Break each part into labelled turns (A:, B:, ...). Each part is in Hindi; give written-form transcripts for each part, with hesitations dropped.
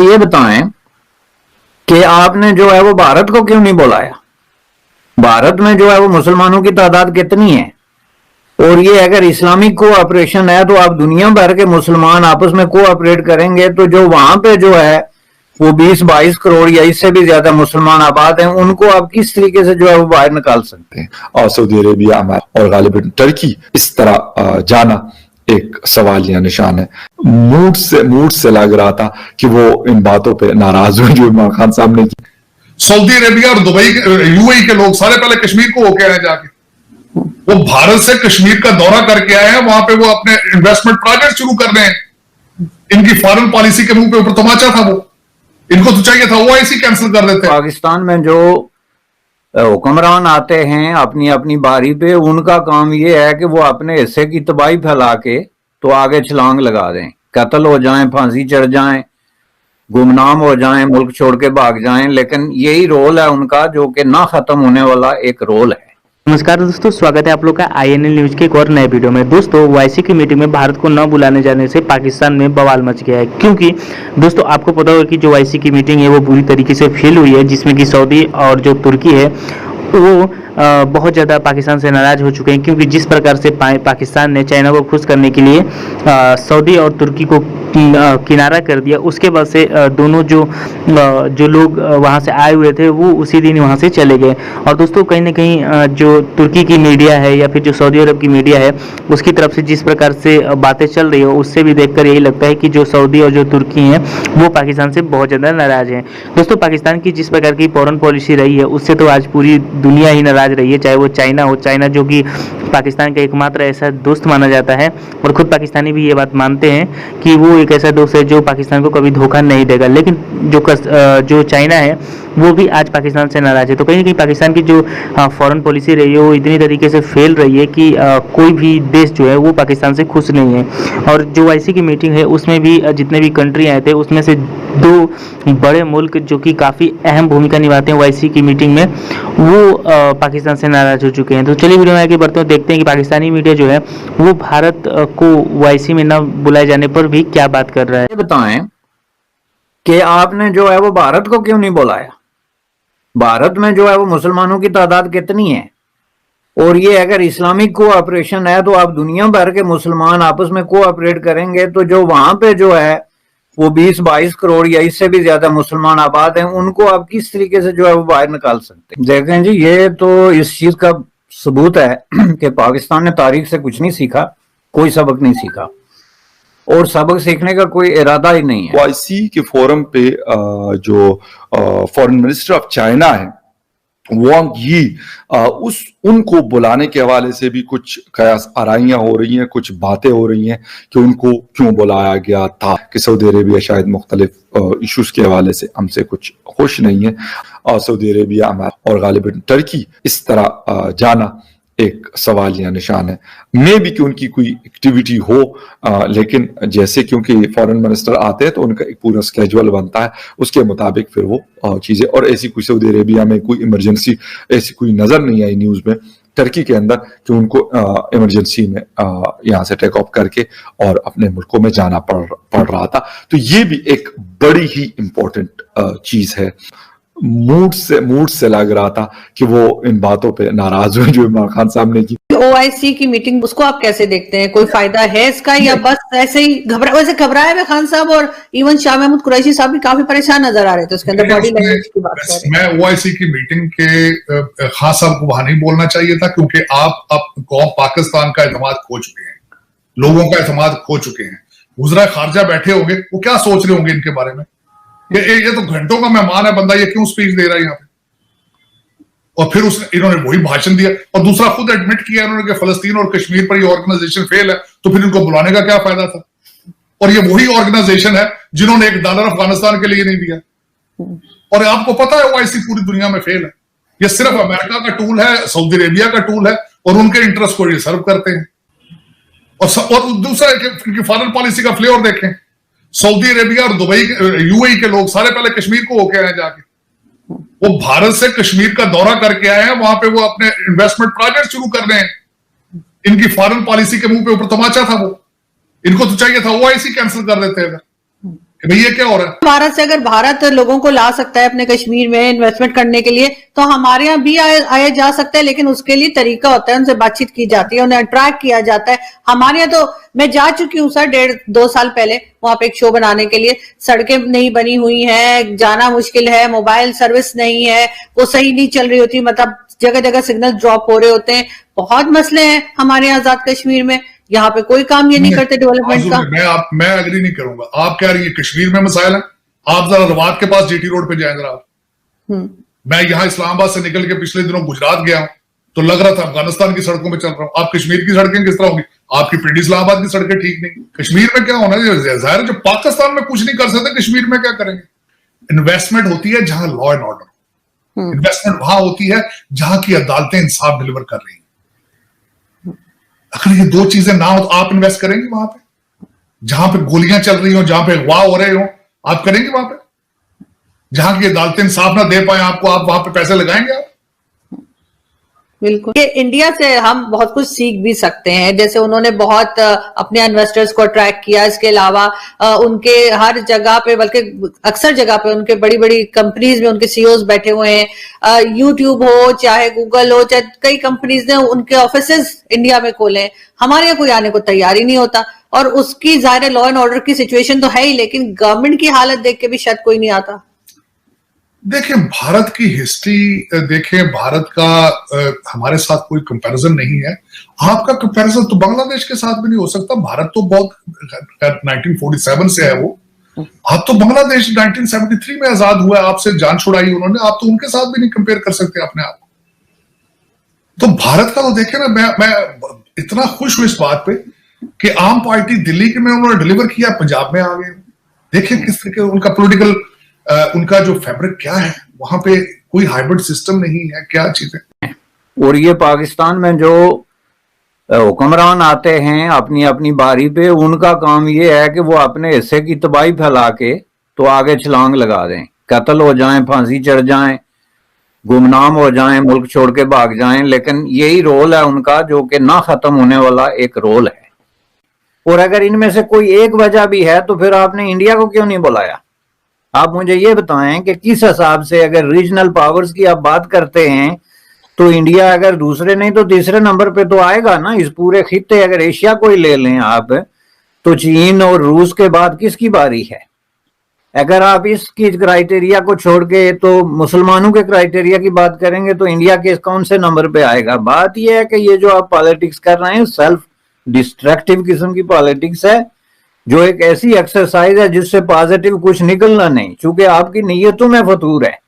A: ये बताएं कि आपने जो है वो भारत को क्यों नहीं बुलाया? भारत में जो है वो मुसलमानों की तादाद कितनी है? और ये अगर इस्लामिक कोऑपरेशन है तो आप दुनिया भर के मुसलमान आपस में कोऑपरेट करेंगे तो जो वहां पे जो है वो 20-22 करोड़ या इससे भी ज्यादा मुसलमान आबाद हैं, उनको आप किस तरीके से जो है वो बाहर निकाल सकते हैं?
B: और सऊदी अरेबिया और गालिबन टर्की इस तरह जाना एक सवाल या निशान है। मूड से लग रहा था कि वो इन बातों पे नाराज हुए जो इमरान खान साहब ने की।
C: सऊदी अरेबिया और दुबई यूएई के लोग सारे पहले कश्मीर को होके आए, जाके वो भारत से कश्मीर का दौरा करके आए हैं, वहां पे वो अपने इन्वेस्टमेंट प्रोजेक्ट शुरू कर रहे हैं। इनकी फॉरेन पॉलिसी के मुंह पे ऊपर तमाचा था, वो इनको तो चाहिए था ओआईसी कैंसिल कर देते।
A: पाकिस्तान में जो हुक्मरान आते हैं अपनी अपनी बारी पे, उनका काम ये है कि वो अपने हिस्से की तबाही फैला के तो आगे छलांग लगा दें, कत्ल हो जाएं, फांसी चढ़ जाएं, गुमनाम हो जाएं, मुल्क छोड़ के भाग जाएं, लेकिन यही रोल है उनका जो कि ना खत्म होने वाला एक रोल है।
D: नमस्कार दोस्तों, स्वागत है आप लोग का आईएनएल न्यूज के एक और नए वीडियो में। दोस्तों, ओआईसी की मीटिंग में भारत को न बुलाने जाने से पाकिस्तान में बवाल मच गया है, क्योंकि दोस्तों आपको पता होगा कि जो ओआईसी की मीटिंग है वो पूरी तरीके से फेल हुई है, जिसमें कि सऊदी और जो तुर्की है वो बहुत ज़्यादा पाकिस्तान से नाराज़ हो चुके हैं, क्योंकि जिस प्रकार से पाकिस्तान ने चाइना को खुश करने के लिए सऊदी और तुर्की को किनारा कर दिया, उसके बाद से दोनों जो लोग वहाँ से आए हुए थे वो उसी दिन वहाँ से चले गए। और दोस्तों कहीं ना कहीं जो तुर्की की मीडिया है या फिर जो सऊदी अरब की मीडिया है उसकी तरफ से जिस प्रकार से बातें चल रही है, उससे भी देखकर यही लगता है कि जो सऊदी और जो तुर्की हैं वो पाकिस्तान से बहुत ज़्यादा नाराज़ हैं। दोस्तों, पाकिस्तान की जिस प्रकार की फॉरेन पॉलिसी रही है उससे तो आज पूरी दुनिया ही नाराज़ रही है, चाहे वो चाइना हो। चाइना जो कि पाकिस्तान का एकमात्र ऐसा दोस्त माना जाता है, और खुद पाकिस्तानी भी ये बात मानते हैं कि वो एक ऐसा दोस्त है जो पाकिस्तान को कभी धोखा नहीं देगा। लेकिन जो चाइना है वो भी आज पाकिस्तान से नाराज़ है। तो कहीं ना कहीं पाकिस्तान की जो फॉरेन पॉलिसी रही है वो इतनी तरीके से फेल रही है कि कोई भी देश जो है वो पाकिस्तान से खुश नहीं है। और जो ओआईसी की मीटिंग है उसमें भी जितने भी कंट्री आए थे उसमें से दो बड़े मुल्क जो कि काफ़ी अहम भूमिका निभाते हैं ओआईसी की मीटिंग में, वो पाकिस्तान से नाराज़ हो चुके हैं। तो चलिए वीडियो में आगे बढ़ते हैं, देखते हैं कि पाकिस्तानी मीडिया जो है वो भारत को ओआईसी में न बुलाए जाने पर भी क्या बात कर रहा है।
A: ये बताएं कि आपने जो है वो भारत को क्यों नहीं बुलाया? भारत में जो है वो मुसलमानों की तादाद कितनी है? और ये अगर इस्लामिक कोऑपरेशन है तो आप दुनिया भर के मुसलमान आपस में कोऑपरेट करेंगे तो जो वहां पे जो है वो 20-22 करोड़ या इससे भी ज्यादा मुसलमान आबाद हैं, उनको आप किस तरीके से जो है वो बाहर निकाल सकते हैं? देखें जी, ये तो इस चीज का सबूत है कि पाकिस्तान ने तारीख से कुछ नहीं सीखा, कोई सबक नहीं सीखा और सबक सीखने का कोई इरादा ही नहीं है।
B: ओआईसी के फोरम पे जो फॉरेन मिनिस्टर ऑफ चाइना है वांग यी, उनको बुलाने के हवाले से भी कुछ कयास आराइयां हो रही हैं, कुछ बातें हो रही हैं कि उनको क्यों बुलाया गया था, कि सऊदी अरेबिया शायद मुख्तलिफ इशूज के हवाले से हमसे कुछ खुश नहीं है। और सऊदी अरेबिया और गालिबन टर्की इस तरह जाना एक सवाल या निशान है। मे भी कि उनकी कोई एक्टिविटी हो, लेकिन जैसे क्योंकि फॉरेन मिनिस्टर आते हैं तो उनका एक पूरा स्केजुअल बनता है, उसके मुताबिक फिर वो चीजें, और ऐसी कोई सऊदी अरेबिया में कोई इमरजेंसी ऐसी कोई नजर नहीं आई न्यूज में टर्की के अंदर कि उनको इमरजेंसी में यहाँ से टेक ऑफ करके और अपने मुल्कों में जाना पड़ रहा था। तो ये भी एक बड़ी ही इंपॉर्टेंट चीज है। मूड से लग रहा था कि वो इन बातों पे नाराज हुए जो इमरान खान साहब ने की।
E: ओआईसी की मीटिंग, उसको आप कैसे देखते हैं? कोई फायदा है इसका या बस ऐसे ही घबराए हुए खान साहब और इवन शाह महमूद कुरैशी साहब भी काफी परेशान नजर आ रहे थे उसके अंदर बॉडी लैंग्वेज की बात कर रहे हैं।
C: मैं ओआईसी की मीटिंग के खान साहब को वहां नहीं बोलना चाहिए था, क्योंकि आप कौम पाकिस्तान का एतमाद खो चुके हैं, लोगों का एतमाद खो चुके हैं। वज़ीर खारजा बैठे होंगे, वो क्या सोच रहे होंगे इनके बारे में? ये तो घंटों का मेहमान है बंदा, ये क्यों स्पीच दे रहा है यहाँ पे? और फिर इन्होंने वही भाषण दिया और दूसरा खुद एडमिट किया इन्होंने कि फलस्तीन और कश्मीर पर ये ऑर्गेनाइजेशन फेल है, तो फिर इनको बुलाने का क्या फायदा था? और ये वही ऑर्गेनाइजेशन है जिन्होंने $1 अफगानिस्तान के लिए नहीं दिया। और आपको पता है ओआईसी पूरी दुनिया में फेल है, ये सिर्फ अमेरिका का टूल है, सऊदी अरेबिया का टूल है, और उनके इंटरेस्ट को ये सर्व करते हैं। और दूसरा फॉरेन पॉलिसी का फ्लेवर देखें, सऊदी अरेबिया और दुबई यूएई के लोग सारे पहले कश्मीर को होके आए, जाके वो भारत से कश्मीर का दौरा करके आए हैं, वहां पे वो अपने इन्वेस्टमेंट प्रोजेक्ट शुरू कर रहे हैं। इनकी फॉरेन पॉलिसी के मुंह पे ऊपर तमाचा था, वो इनको तो चाहिए था ओआईसी कैंसिल कर देते हैं। कि भाई ये क्या हो रहा है।
E: भारत से अगर भारत लोगों को ला सकता है अपने कश्मीर में इन्वेस्टमेंट करने के लिए, तो हमारे यहाँ भी आया जा सकता है, लेकिन उसके लिए तरीका होता है, उनसे बातचीत की जाती है, उन्हें अट्रैक्ट किया जाता है। हमारे यहाँ तो मैं जा चुकी हूँ सर 1.5-2 साल पहले वहां पे एक शो बनाने के लिए, सड़कें नहीं बनी हुई है, जाना मुश्किल है, मोबाइल सर्विस नहीं है, वो सही नहीं चल रही होती, मतलब जगह जगह सिग्नल ड्रॉप हो रहे होते हैं, बहुत मसले हैं हमारे यहाँ आजाद कश्मीर में। यहाँ पे कोई काम ये नहीं करते डेवलपमेंट का।
C: मैं एग्री नहीं करूंगा। आप कह रही है कश्मीर में मसाइल है, आप जरा रवात के पास जीटी रोड पे जाएं जरा। मैं यहाँ इस्लामाबाद से निकल के पिछले दिनों गुजरात गया हूं, तो लग रहा था अफगानिस्तान की सड़कों में चल रहा हूं। आप कश्मीर की सड़कें किस तरह होंगी? आपकी पिंडी इस्लामाबाद की सड़कें ठीक नहीं। कश्मीर में क्या होना है? जाहिर है, जो पाकिस्तान में कुछ नहीं कर सकते, कश्मीर में क्या करेंगे? इन्वेस्टमेंट होती है जहां लॉ एंड ऑर्डर, इन्वेस्टमेंट वहां होती है जहां की अदालतें इंसाफ डिलीवर कर रही हैं। अगर ये दो चीजें ना हो तो आप इन्वेस्ट करेंगे वहां पे? जहां पे गोलियां चल रही हो, जहां पे अगवा हो रहे हो, आप करेंगे वहां पे? जहां की अदालतें इंसाफ ना दे पाए आपको, आप वहां पे पैसे लगाएंगे आप?
E: बिल्कुल। कि इंडिया से हम बहुत कुछ सीख भी सकते हैं, जैसे उन्होंने बहुत अपने इन्वेस्टर्स को अट्रैक्ट किया। इसके अलावा उनके हर जगह पे, बल्कि अक्सर जगह पे उनके बड़ी बड़ी कंपनीज में उनके सीईओज बैठे हुए हैं। यूट्यूब हो चाहे गूगल हो, चाहे कई कंपनीज ने उनके ऑफिसेज इंडिया में खोले। हमारे यहाँ कोई आने को तैयार ही नहीं होता, और उसकी ज़ाहिर लॉ एंड ऑर्डर की सिचुएशन तो है ही, लेकिन गवर्नमेंट की हालत देख के भी शायद कोई नहीं आता।
C: देखें, भारत की हिस्ट्री देखें, भारत का हमारे साथ कोई कंपैरिजन नहीं है। आपका कंपैरिजन तो बांग्लादेश के साथ भी नहीं हो सकता। भारत तो बहुत 1947 से है वो। आप तो बांग्लादेश 1973 में आजाद हुआ है, आपसे जान छुड़ाई उन्होंने, आप तो उनके साथ भी नहीं कंपेयर कर सकते अपने आप। तो भारत का तो देखें ना, मैं इतना खुश हूं इस बात पे कि आम पार्टी दिल्ली में उन्होंने डिलीवर किया, पंजाब में आ गए। देखिए किस तरह उनका पॉलिटिकल उनका जो फैब्रिक क्या है, वहां पे कोई हाइब्रिड सिस्टम नहीं है, क्या चीजें।
A: और ये पाकिस्तान में जो हुक्मरान आते हैं अपनी अपनी बारी पे, उनका काम ये है कि वो अपने हिस्से की तबाही फैला के तो आगे छलांग लगा दें, कत्ल हो जाएं, फांसी चढ़ जाएं, गुमनाम हो जाएं, मुल्क छोड़ के भाग जाएं। लेकिन यही रोल है उनका, जो कि ना खत्म होने वाला एक रोल है। और अगर इनमें से कोई एक वजह भी है तो फिर आपने इंडिया को क्यों नहीं बुलाया? आप मुझे ये बताएं कि किस हिसाब से, अगर रीजनल पावर्स की आप बात करते हैं, तो इंडिया अगर दूसरे नहीं तो तीसरे नंबर पे तो आएगा ना इस पूरे खित्ते। अगर एशिया को ही ले लें आप, तो चीन और रूस के बाद किसकी बारी है? अगर आप इसकी क्राइटेरिया को छोड़ के तो मुसलमानों के क्राइटेरिया की बात करेंगे, तो इंडिया के कौन से नंबर पे आएगा? बात यह है कि ये जो आप पॉलिटिक्स कर रहे हैं, सेल्फ डिस्ट्रक्टिव किस्म की पॉलिटिक्स है, जो एक ऐसी एक्सरसाइज है जिससे पॉजिटिव कुछ निकलना नहीं, क्योंकि आपकी नीयतों में फतूर है।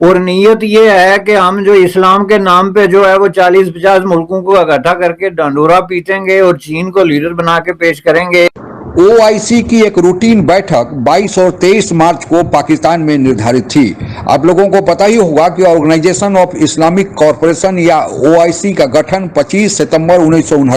A: और नीयत ये है कि हम जो इस्लाम के नाम पे जो है वो 40-50 मुल्कों को इकट्ठा करके डंडोरा पीटेंगे और चीन को लीडर बना के पेश करेंगे।
F: ओआईसी की एक रूटीन बैठक 22 और 23 मार्च को पाकिस्तान में निर्धारित थी। आप लोगों को पता ही होगा कि ऑर्गेनाइजेशन ऑफ इस्लामिक कॉरपोरेशन या ओआईसी का गठन 25 सितंबर 1969